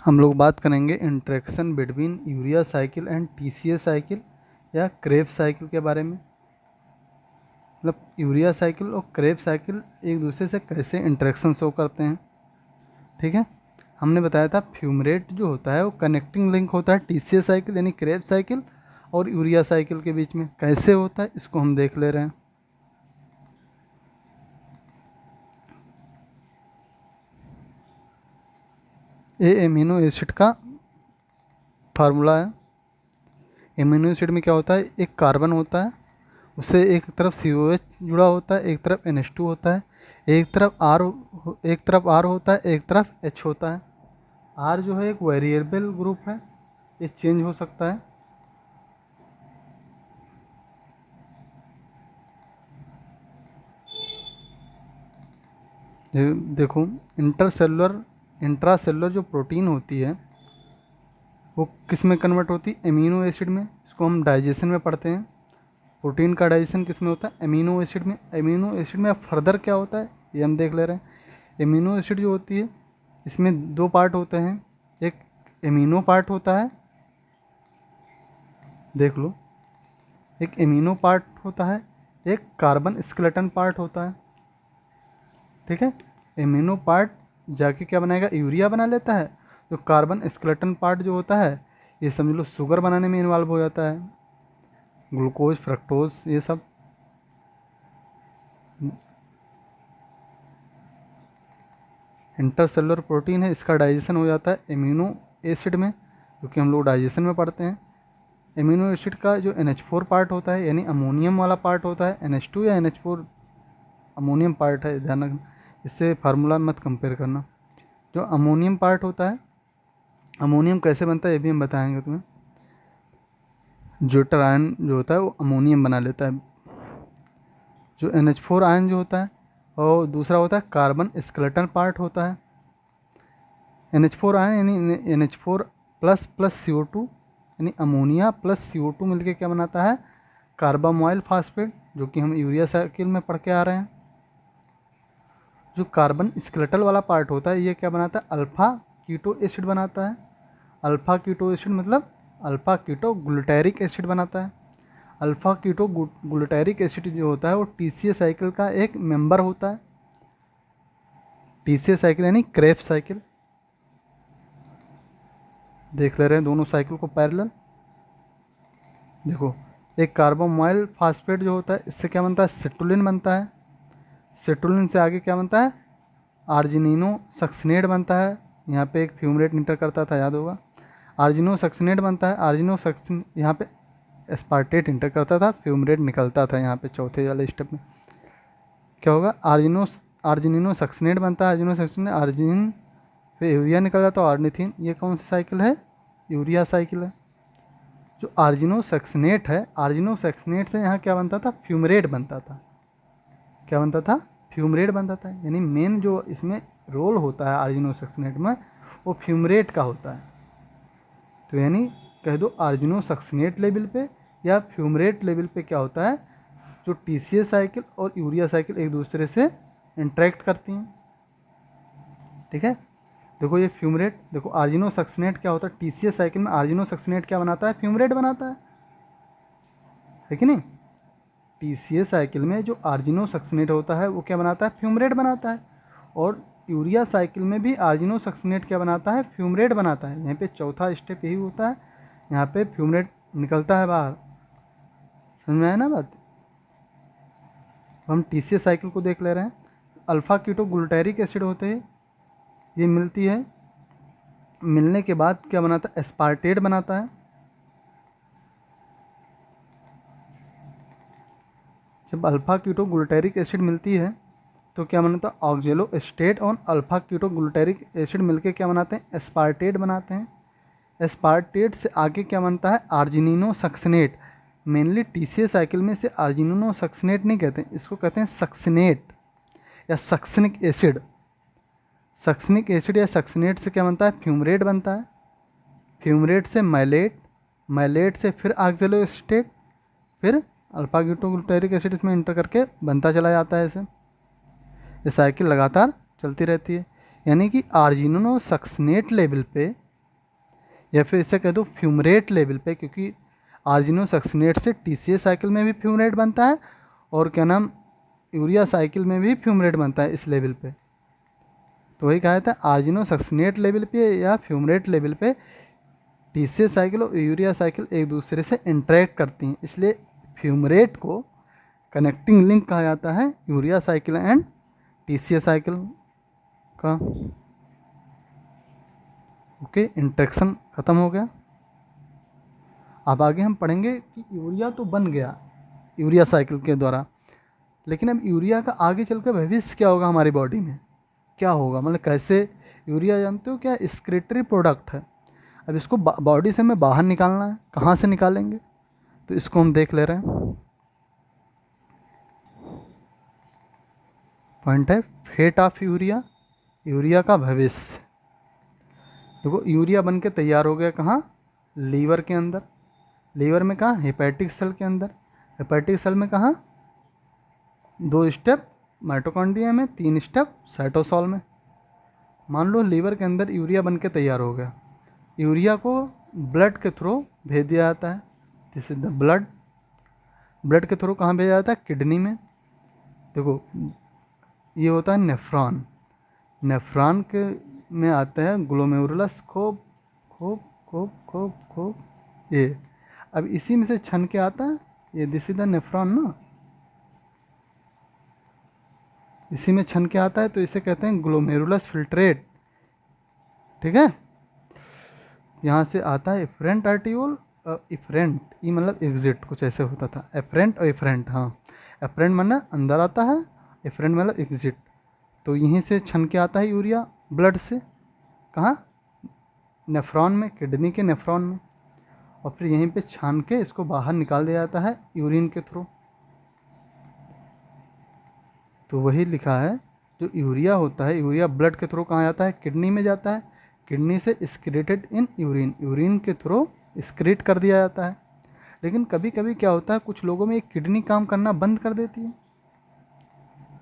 हम लोग बात करेंगे interaction between urea cycle and TCA cycle या क्रेब साइकिल के बारे में। मतलब यूरिया साइकिल और क्रेब साइकिल एक दूसरे से कैसे इंटरेक्शन शो करते हैं। ठीक है, हमने बताया था फ्यूमरेट जो होता है वो कनेक्टिंग लिंक होता है टीसीए साइकिल यानी क्रेब साइकिल और यूरिया साइकिल के बीच में। कैसे होता है इसको हम देख ले रहे हैं। ये एमिनो एसिड का फार्मूला है। एमिनो एसिड में क्या होता है, एक कार्बन होता है, उससे एक तरफ COH जुड़ा होता है, एक तरफ NH2 होता है, एक तरफ R होता है, एक तरफ H होता है। R जो है एक वेरिएबल ग्रुप है, ये चेंज हो सकता है। ये देखो, इंट्रासेलुलर जो प्रोटीन होती है वो किस में कन्वर्ट होती है, एमिनो एसिड में। इसको हम डाइजेशन में पढ़ते हैं। प्रोटीन का डाइजेशन किस में होता है, एमिनो एसिड में। एमिनो एसिड में अब फर्दर क्या होता है ये हम देख ले रहे हैं। एमिनो एसिड जो होती है इसमें दो पार्ट होते हैं, एक एमिनो पार्ट होता है, देख लो, एक एमिनो पार्ट होता है, एक कार्बन स्केलेटन पार्ट होता है। ठीक है, एमिनो पार्ट जाके क्या बनाएगा, यूरिया बना लेता है। जो कार्बन स्केलेटन पार्ट जो होता है ये समझ लो शुगर बनाने में इन्वॉल्व हो जाता है, ग्लूकोज फ्रक्टोज ये सब। इंटरसेलुलर प्रोटीन है, इसका डाइजेशन हो जाता है एमिनो एसिड में, क्योंकि हम लोग डाइजेशन में पढ़ते हैं। एमिनो एसिड का जो NH4 पार्ट होता है यानी अमोनियम वाला पार्ट होता है, NH2 या NH4 अमोनियम पार्ट है, ध्यान रखना, इससे फार्मूला मत कंपेयर करना। जो अमोनियम पार्ट होता है, अमोनियम कैसे बनता है ये भी हम बताएंगे तुम्हें। ज्यूटर आयन जो होता है वो अमोनियम बना लेता है। जो NH4 आयन जो होता है और दूसरा होता है कार्बन स्केलेटन पार्ट होता है। NH4 आयन यानी NH4 प्लस प्लस CO2 यानी अमोनिया प्लस CO2 मिलके क्या बनाता है, कार्बामोइल फास्फेट, जो कि हम यूरिया साइकिल में पढ़ के आ रहे हैं। जो कार्बन स्केलेटल वाला पार्ट होता है ये क्या बनाता है, अल्फ़ा कीटो एसिड बनाता है। अल्फ़ा कीटो एसिड मतलब अल्फ़ा कीटो ग्लूटैरिक एसिड बनाता है। अल्फ़ा कीटो ग्लूटैरिक एसिड जो होता है वो टीसीए साइकिल का एक मेंबर होता है। टीसीए साइकिल यानी क्रेब साइकिल। देख ले रहे हैं दोनों साइकिल को पैरेलल। देखो, एक कार्बामोइल फास्फेट जो होता है इससे क्या बनता है, सिट्रुलिन बनता है। सिट्रुलिन से आगे क्या बनता है, आर्जिनिनो सक्सिनेट बनता है। यहाँ पे एक फ्यूमरेट इंटर करता था, याद होगा। आर्जिनो सक्सिनेट बनता है, आर्जिनो सक्सिन यहाँ पे एस्पार्टेट इंटर करता था, फ्यूमरेट निकलता था। यहाँ पे चौथे वाले स्टेप में क्या होगा, आर्जिनिनो सक्सिनेट बनता है, आर्जिनो सक्सिनेट आर्जिन फिर यूरिया निकल जाता है, ऑर्निथिन। ये कौन सी साइकिल है, यूरिया साइकिल है। जो आर्जिनो सक्सिनेट है, आर्जिनो सक्सिनेट से यहाँ क्या बनता था, फ्यूमरेट बनता था। क्या बनता था, फ्यूमरेट बनता था। यानी मेन जो इसमें रोल होता है आर्जिनो सक्सिनेट में वो फ्यूमरेट का होता है। तो यानी कह दो आर्जिनो सक्सिनेट लेवल पे या फ्यूमरेट लेवल पे क्या होता है, जो टीसीए साइकिल और यूरिया साइकिल एक दूसरे से इंटरेक्ट करती हैं। ठीक है, देखो ये फ्यूमरेट, देखो आर्जिनो सक्सिनेट क्या होता है, टीसीए साइकिल में आर्जिनो सक्सिनेट क्या बनाता है, फ्यूमरेट बनाता है कि नहीं। टीसीए साइकिल में जो आर्जिनो सक्सिनेट होता है वो क्या बनाता है, फ्यूमरेट बनाता है। और यूरिया साइकिल में भी आर्जिनो सक्सिनेट क्या बनाता है, फ्यूमरेट बनाता है। यहाँ पे चौथा स्टेप यही होता है, यहाँ पे फ्यूमरेट निकलता है बाहर। समझ में आया ना बात। हम टीसीए साइकिल को देख ले रहे हैं। अल्फ़ा कीटो ग्लूटैरिक एसिड होते हैं, ये मिलती है, मिलने के बाद क्या बनाता है, एस्पार्टेट बनाता है। जब अल्फ़ा कीटो ग्लूटैरिक एसिड मिलती है तो क्या बनाता है, ऑक्जेलो एस्टेट और अल्फ़ा कीटो ग्लूटैरिक एसिड मिलके क्या बनाते हैं, एस्पार्टेट बनाते हैं। एस्पार्टेट से आगे क्या बनता है, आर्जिनिनो सक्सिनेट। मेनली टीसीए साइकिल में से आर्जिनिनो सक्सिनेट नहीं कहते हैं, इसको कहते हैं सक्सिनेट या सक्सिनिक एसिड। सक्सिनिक एसिड या सक्सिनेट से क्या बनता है, फ्यूमरेट बनता है। फ्यूमरेट से माइलेट, माइलेट से फिर ऑक्जेलो एस्टेट, फिर अल्फा ग्लूटैरिक एसिड इसमें इंटर करके बनता चला जाता है। ऐसे ये साइकिल लगातार चलती रहती है। यानी कि आर्जिनो सक्सिनेट लेवल पे या फिर इसे कह दो फ्यूमरेट लेवल पे, क्योंकि आर्जिनोसक्सिनेट से TCA साइकिल में भी फ्यूमरेट बनता है और क्या नाम यूरिया साइकिल में भी फ्यूमरेट बनता है इस लेवल पे। तो वही कहा था आर्जिनोसक्सिनेट लेवल पे या फ्यूमरेट लेवल पे TCA साइकिल और यूरिया साइकिल एक दूसरे से इंटरेक्ट करती हैं, इसलिए फ्यूमरेट को कनेक्टिंग लिंक कहा जाता है urea cycle and TCA cycle का। ओके, इंटरेक्शन ख़त्म हो गया। अब आगे हम पढ़ेंगे कि यूरिया तो बन गया यूरिया साइकिल के द्वारा, लेकिन अब यूरिया का आगे चलकर भविष्य क्या होगा हमारी बॉडी में, क्या होगा, मतलब कैसे। यूरिया जानते हो क्या एक्सक्रीटरी प्रोडक्ट है। अब इसको बॉडी से हमें बाहर निकालना है, कहाँ से निकालेंगे, तो इसको हम देख ले रहे हैं। पॉइंट है फेट ऑफ यूरिया, यूरिया का भविष्य। देखो यूरिया बन के तैयार हो गया कहाँ, लीवर के अंदर। लीवर में कहाँ, हेपेटिक सेल के अंदर। हेपेटिक सेल में कहाँ, 2 स्टेप माइटोकॉन्ड्रिया में, 3 स्टेप साइटोसॉल में। मान लो लीवर के अंदर यूरिया बन के तैयार हो गया, यूरिया को ब्लड के थ्रू भेज दिया जाता है। This is the blood. Blood के थ्रू कहाँ भेजा जाता है, किडनी में। देखो ये होता है नेफ्रॉन, नेफ्रॉन के में आता है ग्लोमेरुलस, खूब खूब खूब खूब खूब ये। अब इसी में से छन के आता है ये, दिस इज द नेफ्रॉन ना, इसी में छन के आता है, तो इसे कहते हैं ग्लोमेरुलस फिल्ट्रेट। ठीक है, यहाँ से आता है एफरेंट आर्टियोल, इफरेंट ये मतलब एग्जिट, कुछ ऐसे होता था, एफरेंट और इफरेंट। हाँ, एफरेंट मतलब अंदर आता है, एफरेंट मतलब एग्जिट। तो यहीं से छन के आता है यूरिया ब्लड से, कहाँ, नेफ्रॉन में, किडनी के नेफ्रॉन में, और फिर यहीं पे छान के इसको बाहर निकाल दिया जाता है यूरिन के थ्रू। तो वही लिखा है, जो यूरिया होता है, यूरिया ब्लड के थ्रू कहाँ जाता है, किडनी में जाता है, किडनी से एक्सक्रीटेड इन यूरिन, यूरिन के थ्रू एक्सक्रीट कर दिया जाता है। लेकिन कभी कभी क्या होता है, कुछ लोगों में एक किडनी काम करना बंद कर देती है,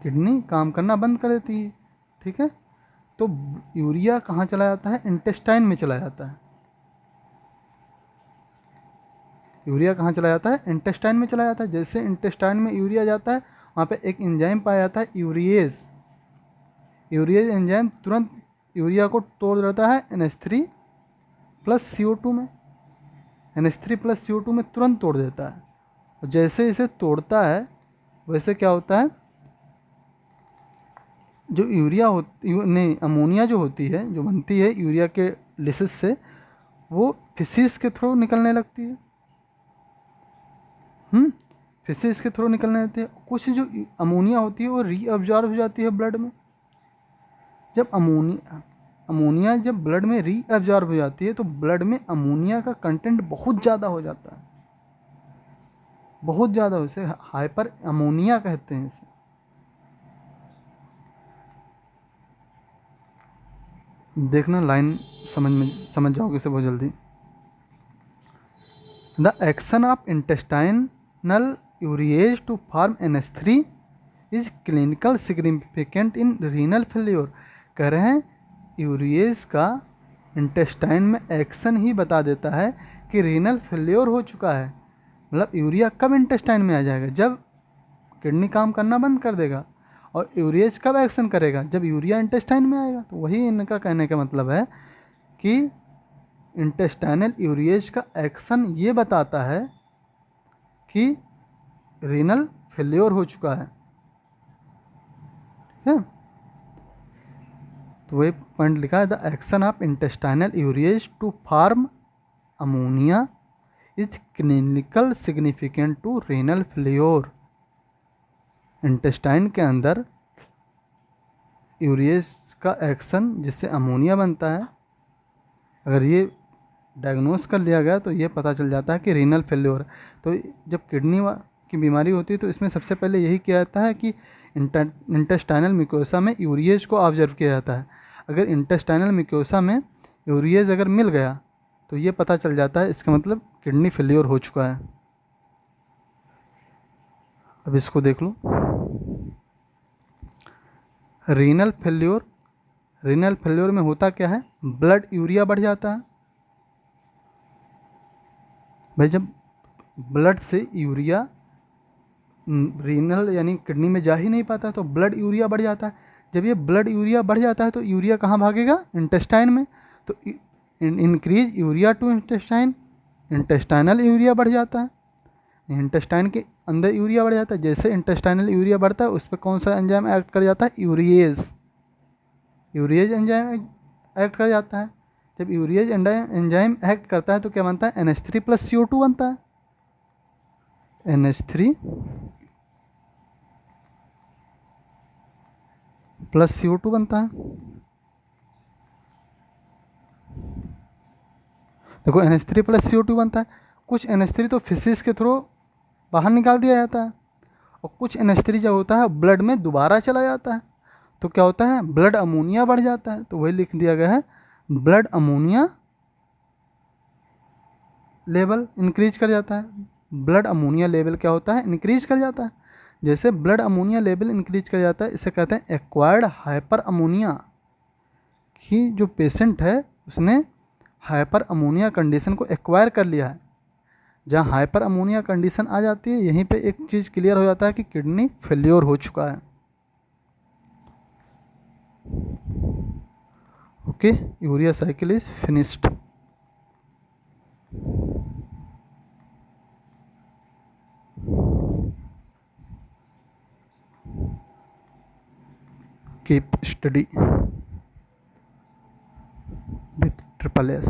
किडनी काम करना बंद कर देती है। ठीक है, तो यूरिया कहाँ चला जाता है, इंटेस्टाइन में चला जाता है। यूरिया कहाँ चला जाता है, इंटेस्टाइन में चला जाता है। जैसे इंटेस्टाइन में यूरिया जाता है, वहाँ पे एक एंजाइम पाया जाता है यूरिएज। यूरिएज एंजाइम तुरंत यूरिया को तोड़ देता है NH3 प्लस CO2 में, NH3 प्लस CO2 में तुरंत तोड़ देता है। और जैसे इसे तोड़ता है वैसे क्या होता है, जो यूरिया नहीं, अमोनिया जो होती है, जो बनती है यूरिया के लिसिस से, वो फिसिस के थ्रू निकलने लगती है। फिसिस के थ्रू निकलने लगती है। कुछ जो अमोनिया होती है वो रीअब्जॉर्ब हो जाती है ब्लड में। जब अमोनिया जब ब्लड में रीअब्जॉर्ब हो जाती है तो ब्लड में अमोनिया का कंटेंट बहुत ज़्यादा हो जाता है, बहुत ज़्यादा। उसे हाइपर अमोनिया कहते हैं इसे। देखना लाइन समझ जाओगे इसे बहुत जल्दी। The action of intestinal urease to form NH3 is clinical significant in renal failure. कह रहे हैं यूरिएज का इंटेस्टाइन में एक्शन ही बता देता है कि रीनल फेल्योर हो चुका है। मतलब यूरिया कब इंटेस्टाइन में आ जाएगा, जब किडनी काम करना बंद कर देगा। और यूरिएज कब एक्शन करेगा, जब यूरिया इंटेस्टाइन में आएगा। तो वही इनका कहने का मतलब है कि इंटेस्टाइनल यूरिएज का एक्शन ये बताता है कि रीनल फेल्योर हो चुका है। ठीक है, तो वही पॉइंट लिखा है, the action of intestinal urease to form ammonia is clinical significant to renal failure. Intestine के अंदर यूरिएज का एक्शन जिससे अमोनिया बनता है, अगर ये डायग्नोस कर लिया गया तो ये पता चल जाता है कि रीनल फेल्योर। तो जब किडनी की बीमारी होती है तो इसमें सबसे पहले यही किया जाता है कि इंटेस्टाइनल म्यूकोसा में यूरिएज को ऑब्जर्व किया जाता है। अगर इंटेस्टाइनल म्यूकोसा में यूरिएज अगर मिल गया तो ये पता चल जाता है, इसका मतलब किडनी फेल्योर हो चुका है। अब इसको देख लो, रीनल फेल्योर। रीनल फेल्योर में होता क्या है, ब्लड यूरिया बढ़ जाता है, भाई जब ब्लड से यूरिया रीनल यानी किडनी में जा ही नहीं पाता तो ब्लड यूरिया बढ़ जाता है। जब ये ब्लड यूरिया बढ़ जाता है तो यूरिया कहाँ भागेगा? इंटेस्टाइन में। तो increase urea to intestine, intestinal urea बढ़ जाता है, इंटेस्टाइन के अंदर यूरिया बढ़ जाता है। जैसे इंटेस्टाइनल यूरिया बढ़ता है उस पर कौन सा एंजाइम एक्ट कर जाता है? यूरिएज, यूरिएज एंजाइम एक्ट कर जाता है। जब यूरिएज एंजाइम एक्ट करता है तो क्या बनता है? NH3 प्लस CO2 बनता है। NH3 प्लस CO2 बनता है। देखो NH3 प्लस CO2 बनता है। कुछ NH3 तो फिसिस के थ्रू बाहर निकाल दिया जाता है, और कुछ NH3 जो होता है ब्लड में दोबारा चला जाता है। तो क्या होता है? ब्लड अमोनिया बढ़ जाता है। तो वही लिख दिया गया है, ब्लड अमोनिया लेवल इंक्रीज कर जाता है। ब्लड अमोनिया लेवल क्या होता है? इंक्रीज कर जाता है। जैसे ब्लड अमोनिया लेवल इंक्रीज कर जाता है, इसे कहते हैं एक्वायर्ड हाइपर अमोनिया। कि जो पेशेंट है उसने हाइपर अमोनिया कंडीशन को एक्वायर कर लिया है। जहाँ हाइपर अमोनिया कंडीशन आ जाती है यहीं पे एक चीज़ क्लियर हो जाता है कि किडनी फेल्योर हो चुका है। Okay, urea cycle is finished. Keep study with triple S.